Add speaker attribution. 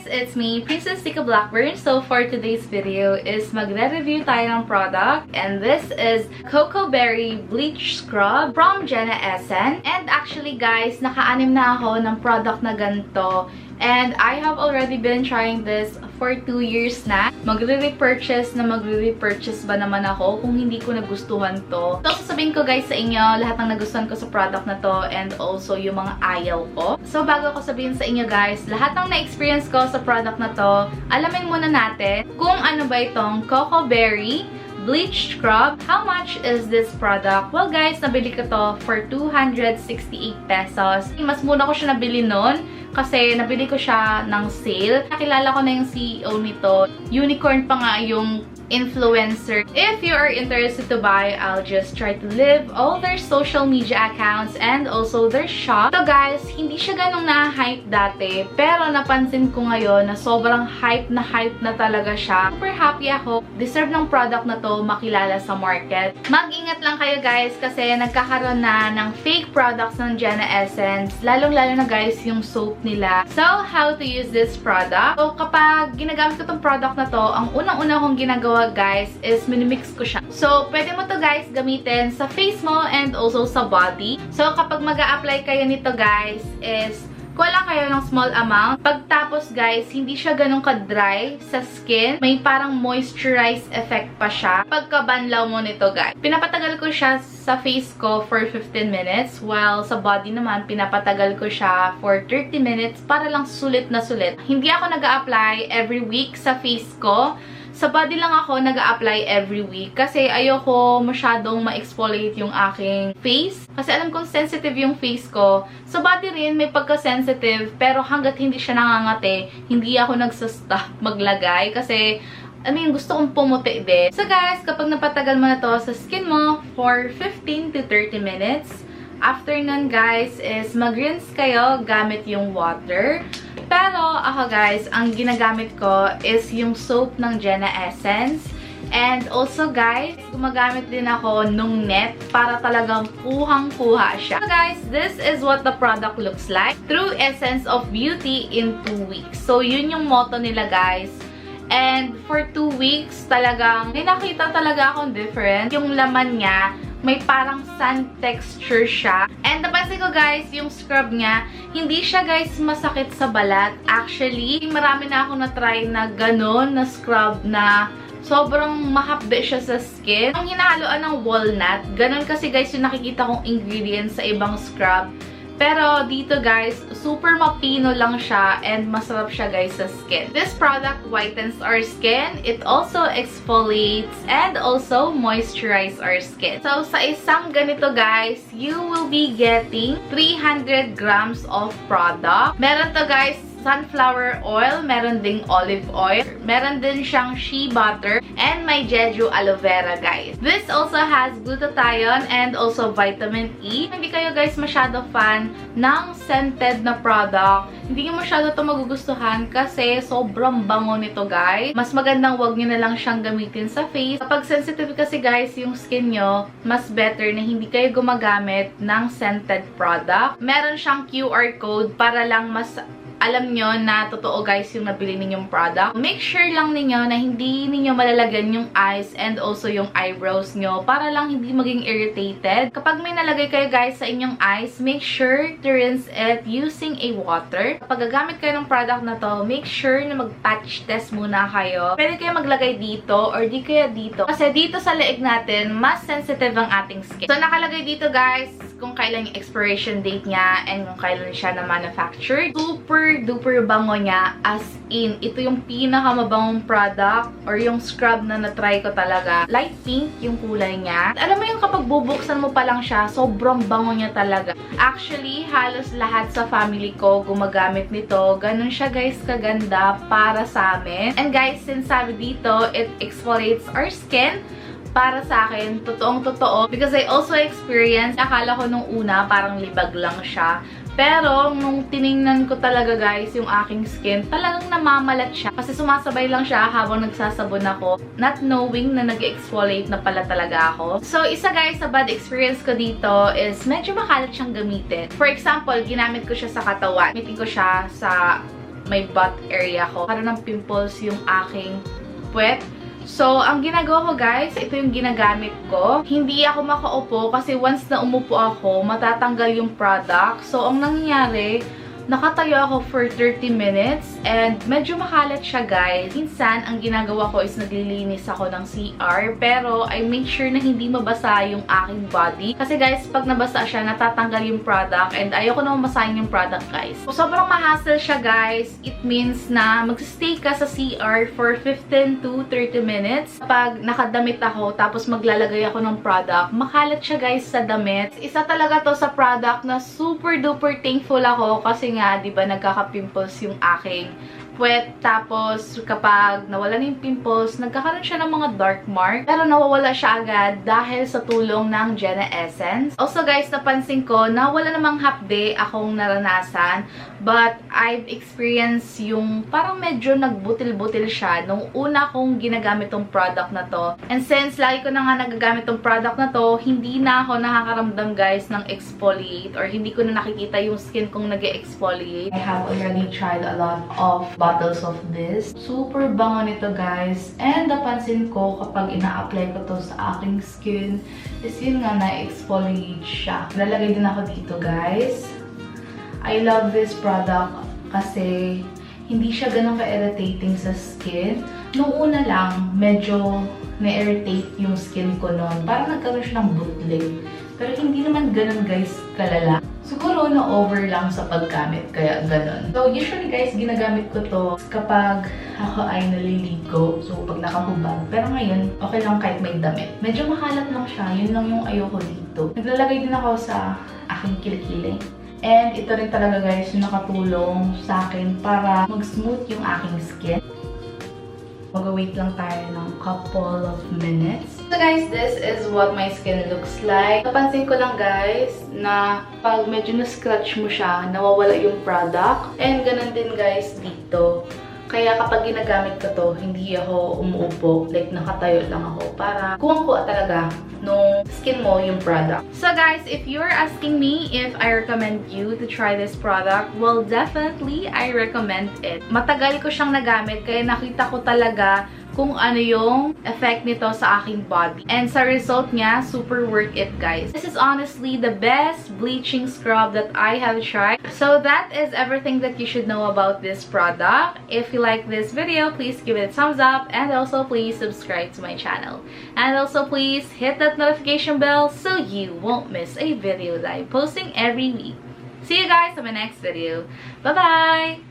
Speaker 1: It's me, Princess Tika Blackburn. So for today's video is magre-review tayo ng product, and this is Cocoa Berry Bleach Scrub from Jenna Essence. And actually guys, naka-anim na ako ng product na ganito. And I have already been trying this for 2 years na. Magre-repurchase ba naman ako kung hindi ko nagustuhan to. So, sasabihin ko guys sa inyo lahat ng nagustuhan ko sa product na to and also yung mga ayaw ko. So, bago ko sabihin sa inyo guys, lahat ng na-experience ko sa product na to, alamin muna natin kung ano ba itong Cocoa Berry Bleach Scrub. How much is this product? Well guys, nabili ko to for 268 pesos. Mas muna ko siya nabili nun kasi nabili ko siya ng sale. Nakilala ko na yung CEO nito. Unicorn pa nga yung influencer. If you are interested to buy, I'll just try to leave all their social media accounts and also their shop. So guys, hindi siya ganong na-hype dati, pero napansin ko ngayon na sobrang hype na talaga siya. Super happy ako. Deserve ng product na to makilala sa market. Mag-ingat lang kayo guys kasi nagkakaroon na ng fake products ng Jenna Essence. Lalong-lalo na guys yung soap nila. So, how to use this product? So, kapag ginagamit ko tong product na to, ang unang-una kong ginagawa guys is minimix ko siya. So, pwede mo to guys gamitin sa face mo and also sa body. So, kapag mag-a-apply kayo nito guys is kuha lang kayo ng small amount. Pagtapos guys, hindi siya ganun ka-dry sa skin. May parang moisturized effect pa siya. Pagkabanlaw mo nito guys. Pinapatagal ko siya sa face ko for 15 minutes. While sa body naman, pinapatagal ko siya for 30 minutes para lang sulit na sulit. Hindi ako nag-a-apply every week sa face ko. Sa body lang ako nag-a-apply every week kasi ayoko masyadong ma-exfoliate yung aking face. Kasi alam kong sensitive yung face ko. Sa body rin may pagka-sensitive pero hanggat hindi siya nangangate, hindi ako nagsastop maglagay kasi gusto kong pumuti din. So guys, kapag napatagal mo na to sa skin mo for 15 to 30 minutes, after nun guys is mag-rinse kayo gamit yung water. Pero ako guys, ang ginagamit ko is yung soap ng Jenna Essence. And also guys, gumagamit din ako nung net para talagang kuhang-kuha siya. So guys, this is what the product looks like. True Essence of Beauty in 2 weeks. So yun yung motto nila guys. And for 2 weeks, talagang may nakita talaga akong different. Yung laman niya, may parang sand texture siya. And napansin ko guys, yung scrub niya, hindi siya guys masakit sa balat. Actually, marami na ako na-try na ganon na scrub na sobrang mahapde siya sa skin. Ang hinahaluan ng walnut, ganon kasi guys yung nakikita kong ingredients sa ibang scrub. Pero dito guys, super mapino lang siya and masarap siya guys sa skin. This product whitens our skin. It also exfoliates and also moisturizes our skin. So sa isang ganito guys, you will be getting 300 grams of product. Meron to guys sunflower oil, meron ding olive oil, meron din siyang shea butter, and may Jeju aloe vera guys. This also has glutathione and also vitamin E. Hindi kayo guys masyado fan ng scented na product, hindi nyo masyado ito magugustuhan kasi sobrang bango nito guys. Mas magandang wag nyo na lang siyang gamitin sa face. Kapag sensitive kasi guys yung skin nyo, mas better na hindi kayo gumagamit ng scented product. Meron siyang QR code para lang mas alam nyo na totoo guys yung nabili ninyong product. Make sure lang ninyo na hindi ninyo malalagyan yung eyes and also yung eyebrows nyo para lang hindi maging irritated. Kapag may nalagay kayo guys sa inyong eyes, make sure to rinse it using a water. Kapag gagamit kayo ng product na to, make sure na mag-patch test muna kayo. Pwede kayo maglagay dito or di kaya dito. Kasi dito sa leeg natin, mas sensitive ang ating skin. So nakalagay dito guys kung kailan yung expiration date niya and kung kailan siya na manufactured. Super duper bango niya, as in, ito yung pinakamabangong product or yung scrub na na-try ko talaga. Light pink yung kulay niya. At alam mo yung kapag bubuksan mo pa lang siya, sobrang bango niya talaga. Actually, halos lahat sa family ko gumagamit nito. Ganun siya guys kaganda para sa amin. And guys, since sabi dito, it exfoliates our skin. Para sa akin, totoong-totoo. Because I also experienced, akala ko nung una, parang libag lang siya. Pero, nung tiningnan ko talaga guys, yung aking skin, talagang namamalat siya. Kasi sumasabay lang siya habang nagsasabon ako. Not knowing na nag-exfoliate na pala talaga ako. So, isa guys sa bad experience ko dito is medyo makalat siyang gamitin. For example, ginamit ko siya sa katawan. Gamitin ko siya sa may butt area ko. Para ng pimples yung aking puwet. So, ang ginagawa ko guys, ito yung ginagamit ko. Hindi ako makaupo kasi once na umupo ako, matatanggal yung product. So, ang nangyayari, nakatayo ako for 30 minutes and medyo makalat siya guys. Minsan, ang ginagawa ko is naglilinis ako ng CR pero I make sure na hindi mabasa yung aking body. Kasi guys, pag nabasa siya, natatanggal yung product and ayoko na mabasahin yung product guys. So, sobrang ma-hassle siya guys. It means na magsistay ka sa CR for 15 to 30 minutes. Kapag nakadamit ako tapos maglalagay ako ng product, makalat siya guys sa damit. Isa talaga to sa product na super duper thankful ako kasi nga, di ba, nagkaka-pimples yung aking puwet. Tapos, kapag nawala na yung pimples, nagkakaroon siya ng mga dark mark. Pero nawawala siya agad dahil sa tulong ng Jenna Essence. Also guys, napansin ko na wala namang hapde akong naranasan. But, I've experienced yung parang medyo nagbutil-butil siya nung una kong ginagamit tong product na to. And since lagi ko na nga nagagamit tong product na to, hindi na ako nakakaramdam guys ng exfoliate or hindi ko na nakikita yung skin kong nag-exfoliate. I have already tried a lot of bottles of this. Super bango nito guys. And napansin ko kapag ina-apply ko to sa aking skin, is yun nga na-exfoliate siya. Nalagay din ako dito guys. I love this product kasi hindi siya ganun ka-irritating sa skin. Nung una lang, medyo na-irritate yung skin ko noon. Parang nagkaroon siya ng bootleg. Pero hindi naman ganun guys kalala. Siguro na-over lang sa paggamit, kaya ganun. So, usually guys, ginagamit ko to kapag ako ay naliligo. So, pag nakahubad. Pero ngayon, okay lang kahit may damit. Medyo makalat lang siya. Yun lang yung ayoko dito. Naglalagay din ako sa aking kilikili. And ito rin talaga guys yung nakatulong sa akin para mag-smooth yung aking skin. Mag-wait lang tayo ng couple of minutes. So guys, this is what my skin looks like. Napansin ko lang guys na pag medyo na-scratch mo siya, nawawala yung product. And ganun din guys dito. Kaya kapag ginagamit ko to, hindi ako umuupo. Like, nakatayo lang ako para kuwang-kuha talaga nung skin mo yung product. So guys, if you're asking me if I recommend you to try this product, well, definitely I recommend it. Matagal ko siyang nagamit kaya nakita ko talaga kung ano yung effect nito sa aking body. And sa result niya, super worth it guys. This is honestly the best bleaching scrub that I have tried. So that is everything that you should know about this product. If you like this video, please give it a thumbs up and also please subscribe to my channel. And also please hit that notification bell so you won't miss a video that I'm posting every week. See you guys in my next video. Bye-bye!